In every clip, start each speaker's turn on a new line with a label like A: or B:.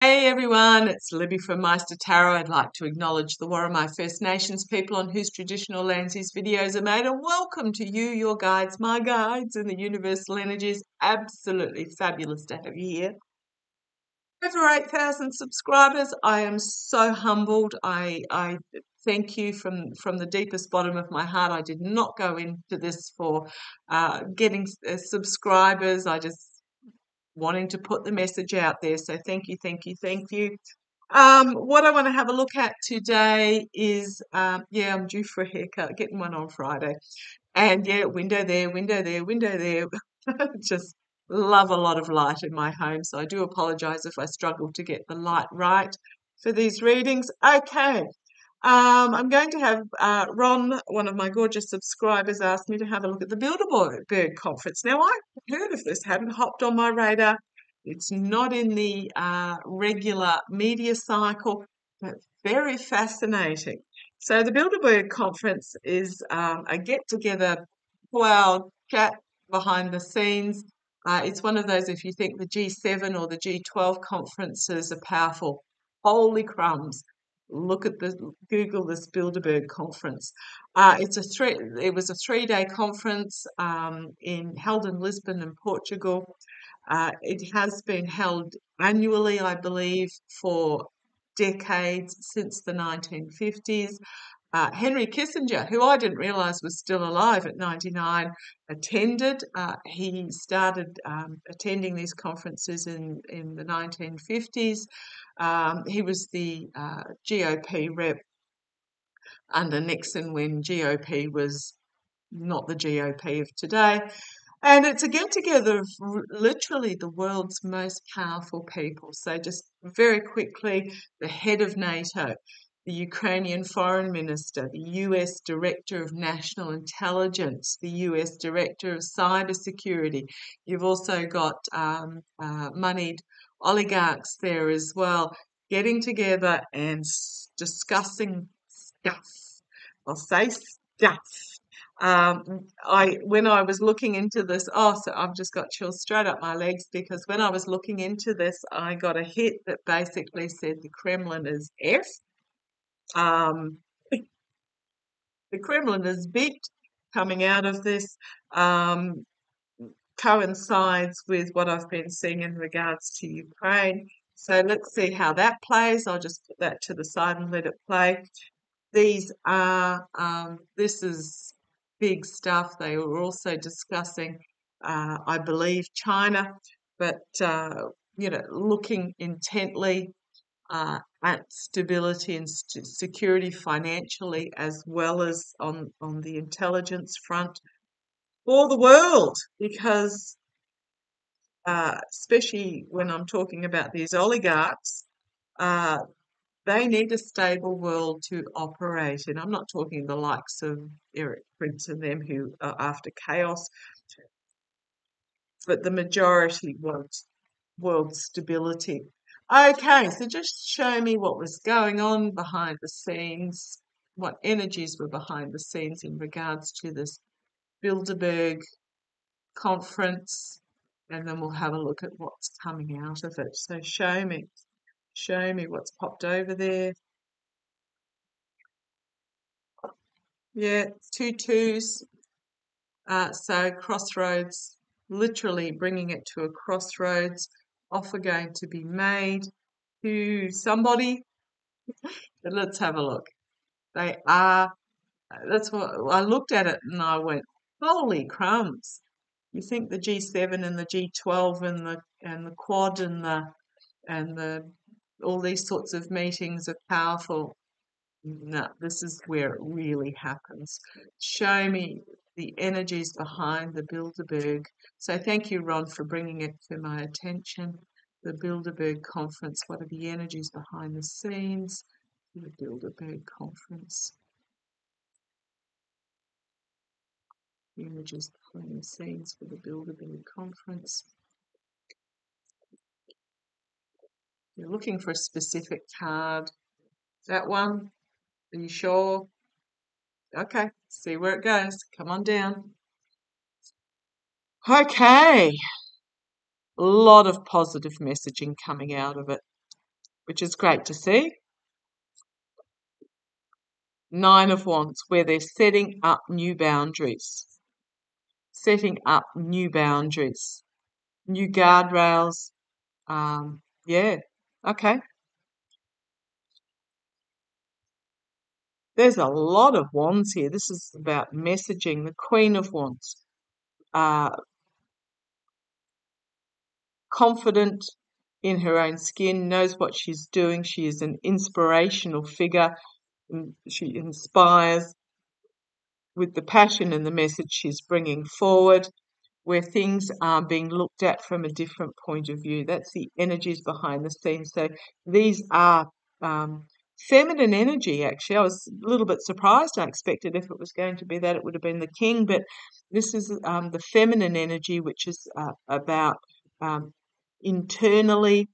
A: Hey everyone, it's Libby from Meister Tarot. I'd like to acknowledge the Worimi First Nations people on whose traditional lands these videos are made, and welcome to you, your guides, my guides in the universal energies. Absolutely fabulous to have you here. Over 8,000 subscribers. I am so humbled. I thank you from the deepest bottom of my heart. I did not go into this for getting subscribers. I just wanting to put the message out there. So thank you, thank you, thank you. What I want to have a look at today is, yeah, I'm due for a haircut, getting one on Friday. And yeah, window there, window there, window there. Just love a lot of light in my home. So I do apologize if I struggle to get the light right for these readings. Okay. I'm going to have Ron, one of my gorgeous subscribers, asked me to have a look at the Bilderberg Conference. Now, I've heard of this, hadn't hopped on my radar. It's not in the regular media cycle, but very fascinating. So the Bilderberg Conference is a get-together, wow, chat behind the scenes. It's one of those, if you think the G7 or the G12 conferences are powerful, holy crumbs. Look at the Google this Bilderberg conference. It was a 3-day conference held in Lisbon in Portugal. It has been held annually, I believe, for decades since the 1950s. Henry Kissinger, who I didn't realise was still alive at 99, attended. He started attending these conferences in the 1950s. He was the GOP rep under Nixon when GOP was not the GOP of today. And it's a get-together of literally the world's most powerful people. So just very quickly, the head of NATO, the Ukrainian foreign minister, the US director of national intelligence, the US director of cybersecurity. You've also got moneyed oligarchs there as well, getting together and discussing stuff. I'll say stuff. When I was looking into this, so I've just got chills straight up my legs, because when I was looking into this, I got a hit that basically said the Kremlin is F. The Kremlin is beat coming out of this. Coincides with what I've been seeing in regards to Ukraine. So let's see how that plays. I'll just put that to the side and let it play. These are, this is big stuff. They were also discussing, I believe, China, but, looking intently at stability and security financially, as well as on the intelligence front for the world, because especially when I'm talking about these oligarchs, they need a stable world to operate in. I'm not talking the likes of Eric Prince and them who are after chaos, but the majority want world stability. Okay, so just show me what was going on behind the scenes, what energies were behind the scenes in regards to this Bilderberg conference, and then we'll have a look at what's coming out of it. So show me what's popped over there. Yeah, 2 2s. So crossroads, literally bringing it to a crossroads, offer going to be made to somebody. But let's have a look. They are, that's what I looked at it and I went, holy crumbs. You think the G7 and the G12 and the Quad and the all these sorts of meetings are powerful. No, this is where it really happens. Show me the energies behind the Bilderberg. So thank you, Ron, for bringing it to my attention. The Bilderberg conference. What are the energies behind the scenes? The Bilderberg conference. The images behind the scenes for the Bilderberg conference. You're looking for a specific card. That one? Are you sure? Okay, see where it goes. Come on down. Okay. A lot of positive messaging coming out of it. which is great to see. 9 of Wands, where they're setting up new boundaries. Setting up new boundaries. New guardrails. Yeah, okay. There's a lot of Wands here. This is about messaging. The Queen of Wands. Confident in her own skin, knows what she's doing. She is an inspirational figure. She inspires with the passion and the message she's bringing forward, where things are being looked at from a different point of view. That's the energies behind the scenes. So these are feminine energy, actually. I was a little bit surprised. I expected if it was going to be that, it would have been the king, but this is the feminine energy, which is about internally.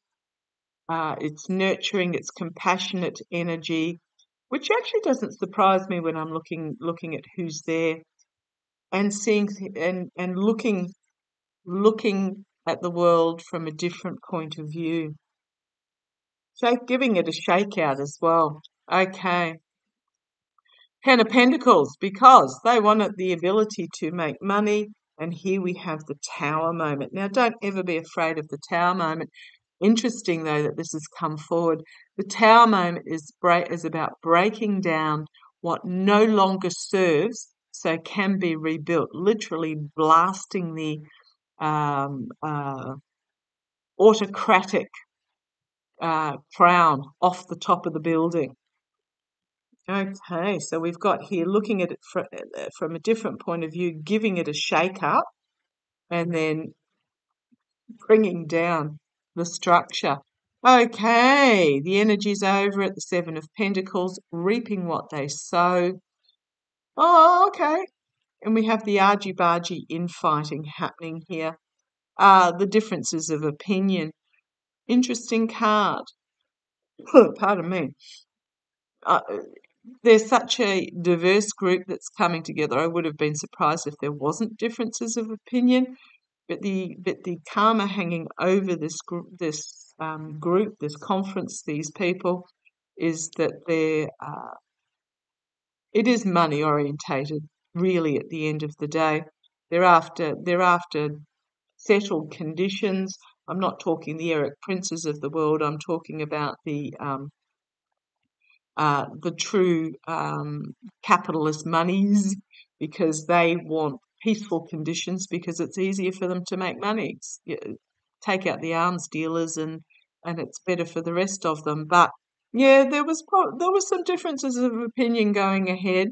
A: It's nurturing, it's compassionate energy, which actually doesn't surprise me when I'm looking at who's there and seeing and looking at the world from a different point of view. Giving it a shake out as well. Okay. 10 of Pentacles, because they wanted the ability to make money, and here we have the Tower moment. Now, don't ever be afraid of the Tower moment. Interesting, though, that this has come forward. The Tower moment is about breaking down what no longer serves, so can be rebuilt, literally blasting the autocratic crown off the top of the building. Okay, so we've got here looking at it from a different point of view, giving it a shake up, and then bringing down the structure. Okay, the energy's over at the 7 of Pentacles, reaping what they sow. Oh, okay. And we have the argy-bargy infighting happening here. The differences of opinion. Interesting card. Pardon me. There's such a diverse group that's coming together. I would have been surprised if there wasn't differences of opinion. But the karma hanging over this group, this conference, these people, is that it is money orientated. Really, at the end of the day, they're after settled conditions. I'm not talking the Eric Princes of the world. I'm talking about the true capitalist monies, because they want peaceful conditions because it's easier for them to make money. Take out the arms dealers and it's better for the rest of them. But yeah, there was some differences of opinion going ahead.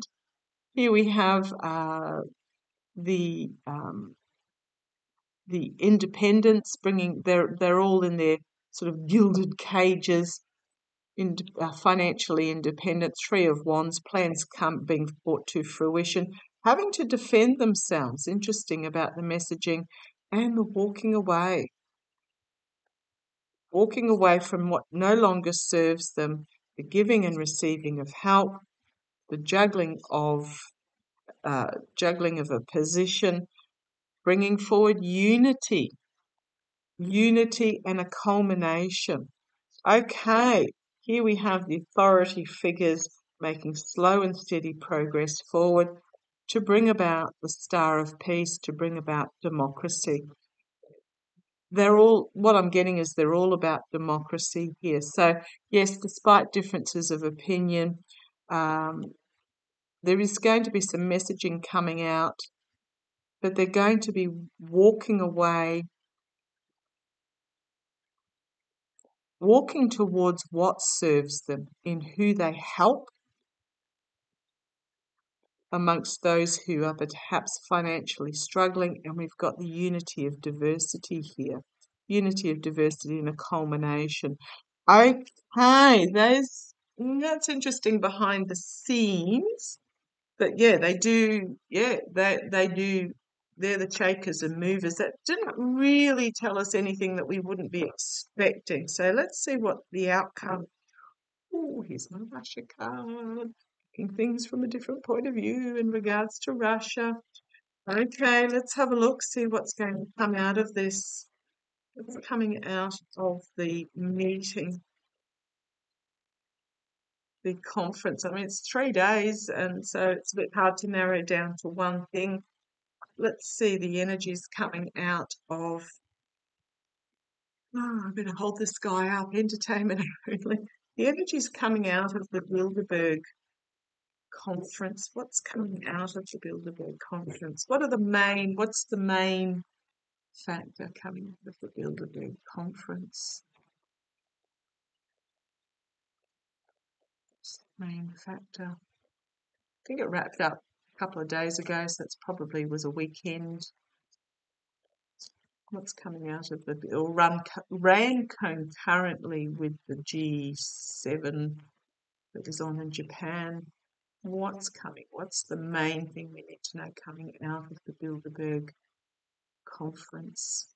A: Here we have the independents bringing. They're all in their sort of gilded cages. Financially independent, 3 of Wands, plans being brought to fruition, having to defend themselves. Interesting about the messaging, and the walking away from what no longer serves them, the giving and receiving of help, the juggling of a position, bringing forward unity and a culmination. Okay, here we have the authority figures making slow and steady progress forward to bring about the Star of Peace, to bring about democracy. What I'm getting is they're all about democracy here. So, yes, despite differences of opinion, there is going to be some messaging coming out, but they're going to be walking towards what serves them, in who they help, amongst those who are perhaps financially struggling. And we've got the unity of diversity here. Unity of diversity and a culmination. Okay, that's interesting behind the scenes. But yeah, they do. Yeah, they do. They're the shakers and movers. That didn't really tell us anything that we wouldn't be expecting. So let's see what the outcome. Oh, here's my Russia card. Looking things from a different point of view in regards to Russia. Okay, let's have a look, see what's going to come out of this. What's coming out of the meeting? the conference. I mean, it's 3 days, and so it's a bit hard to narrow down to one thing. Let's see the energies coming out of. Oh, I'm going to hold this guy up. Entertainment only. The energies coming out of the Bilderberg Conference. What's coming out of the Bilderberg Conference? What's the main factor coming out of the Bilderberg Conference? Main factor. I think it wrapped up a couple of days ago, so it's probably was a weekend. What's coming out of the bill? Ran concurrently with the G7 that is on in Japan. What's coming? What's the main thing we need to know coming out of the Bilderberg Conference?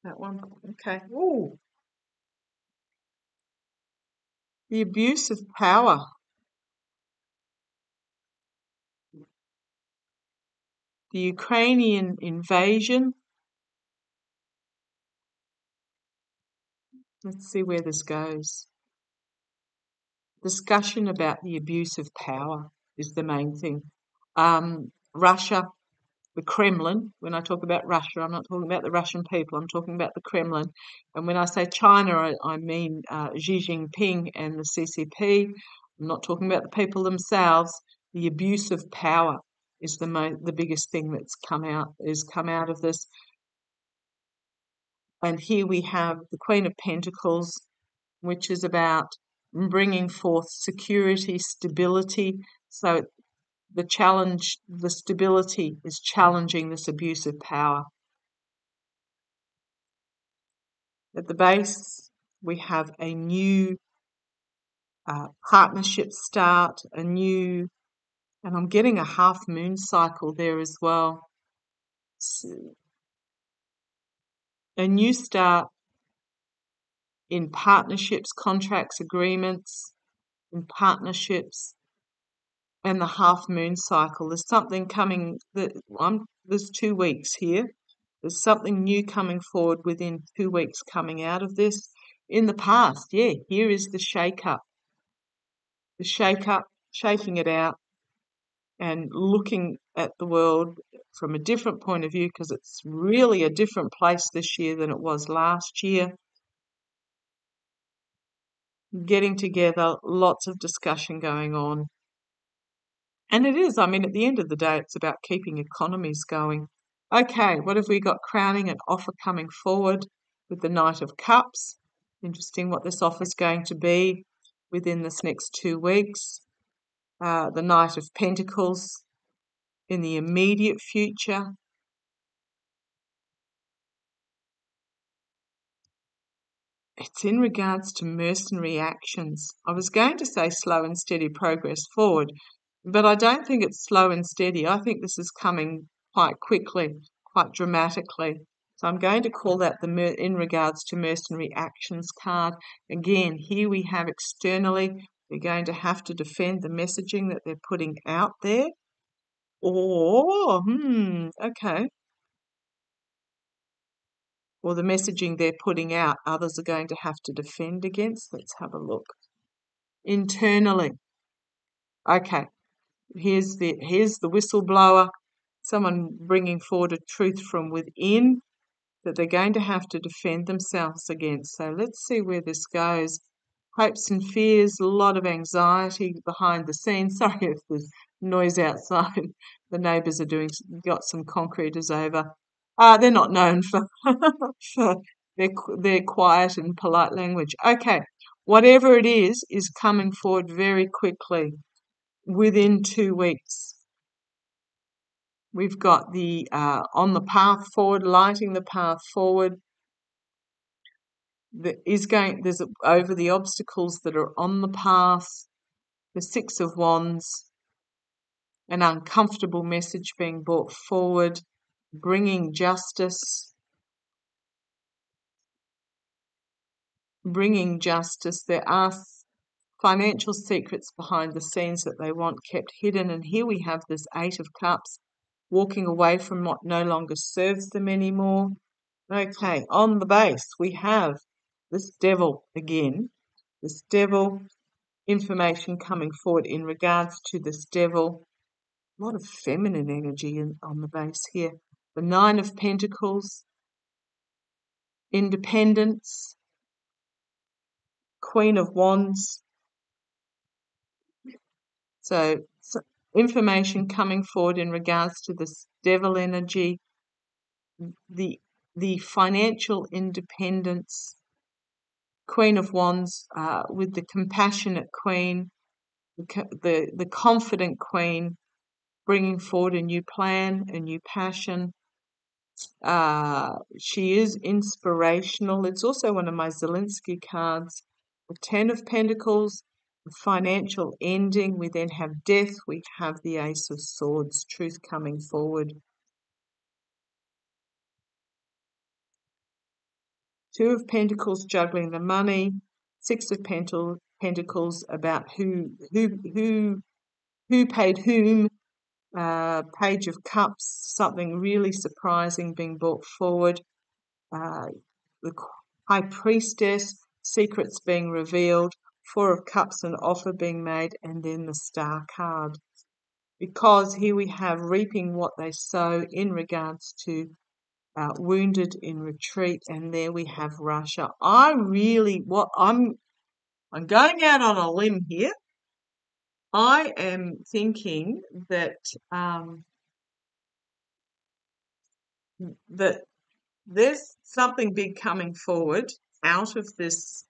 A: That one? Okay. Ooh. The abuse of power. The Ukrainian invasion. Let's see where this goes. Discussion about the abuse of power is the main thing. Russia, the Kremlin. When I talk about Russia, I'm not talking about the Russian people. I'm talking about the Kremlin. And when I say China, I mean Xi Jinping and the CCP. I'm not talking about the people themselves. The abuse of power is the biggest thing that's come out of this. And here we have the Queen of Pentacles, which is about bringing forth security, stability. So the stability is challenging this abuse of power. At the base, we have a new partnership start, and I'm getting a half moon cycle there as well. A new start in partnerships, contracts, agreements, in partnerships, and the half moon cycle. There's something coming. There's 2 weeks here. There's something new coming forward within 2 weeks coming out of this. In the past, here is the shake-up. The shake-up, shaking it out, and looking at the world from a different point of view, because it's really a different place this year than it was last year. Getting together, lots of discussion going on. And it is, I mean, at the end of the day, it's about keeping economies going. Okay, what have we got crowning an offer coming forward with the Knight of Cups? Interesting what this offer is going to be within this next 2 weeks. The Knight of Pentacles in the immediate future. It's in regards to mercenary actions. I was going to say slow and steady progress forward, but I don't think it's slow and steady. I think this is coming quite quickly, quite dramatically. So I'm going to call that in regards to mercenary actions card. Again, here we have externally, they're going to have to defend the messaging that they're putting out there. Okay. Or the messaging they're putting out, others are going to have to defend against. Let's have a look. Internally. Okay. Here's the whistleblower, someone bringing forward a truth from within that they're going to have to defend themselves against. So let's see where this goes. Hopes and fears, a lot of anxiety behind the scenes. Sorry if there's noise outside. The neighbours are got some concreters over. They're not known for, for their quiet and polite language. Okay, whatever it is coming forward very quickly within 2 weeks. We've got the on the path forward, lighting the path forward. There's over the obstacles that are on the path. The Six of Wands, an uncomfortable message being brought forward, bringing justice. There are financial secrets behind the scenes that they want kept hidden. And here we have this Eight of Cups, walking away from what no longer serves them anymore. Okay, on the base, we have this devil again. This devil, information coming forward in regards to this devil. A lot of feminine energy on the base here. The Nine of Pentacles, independence, Queen of Wands. So information coming forward in regards to this devil energy, the financial independence, Queen of Wands with the compassionate Queen, the confident Queen, bringing forward a new plan, a new passion. She is inspirational. It's also one of my Zelensky cards. The Ten of Pentacles, the financial ending. We then have death. We have the Ace of Swords, truth coming forward. Two of Pentacles, juggling the money. Six of Pentacles, about who paid whom. Page of Cups, something really surprising being brought forward. The High Priestess, secrets being revealed. Four of Cups, an offer being made, and then the Star card. Because here we have reaping what they sow in regards to wounded in retreat, and there we have Russia. I'm going out on a limb here. I am thinking that that there's something big coming forward out of this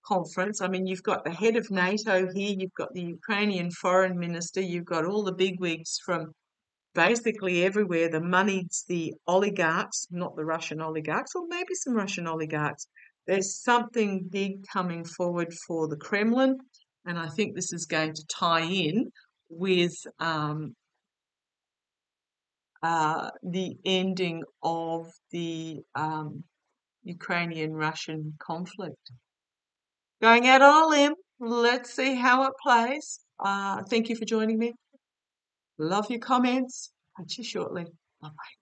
A: conference. I mean, you've got the head of NATO here, you've got the Ukrainian foreign minister, you've got all the bigwigs from basically everywhere, the moneyeds, the oligarchs, not the Russian oligarchs, or maybe some Russian oligarchs. There's something big coming forward for the Kremlin, and I think this is going to tie in with the ending of the Ukrainian-Russian conflict. Going out on a limb, let's see how it plays. Thank you for joining me. Love your comments. Catch you shortly. Bye-bye.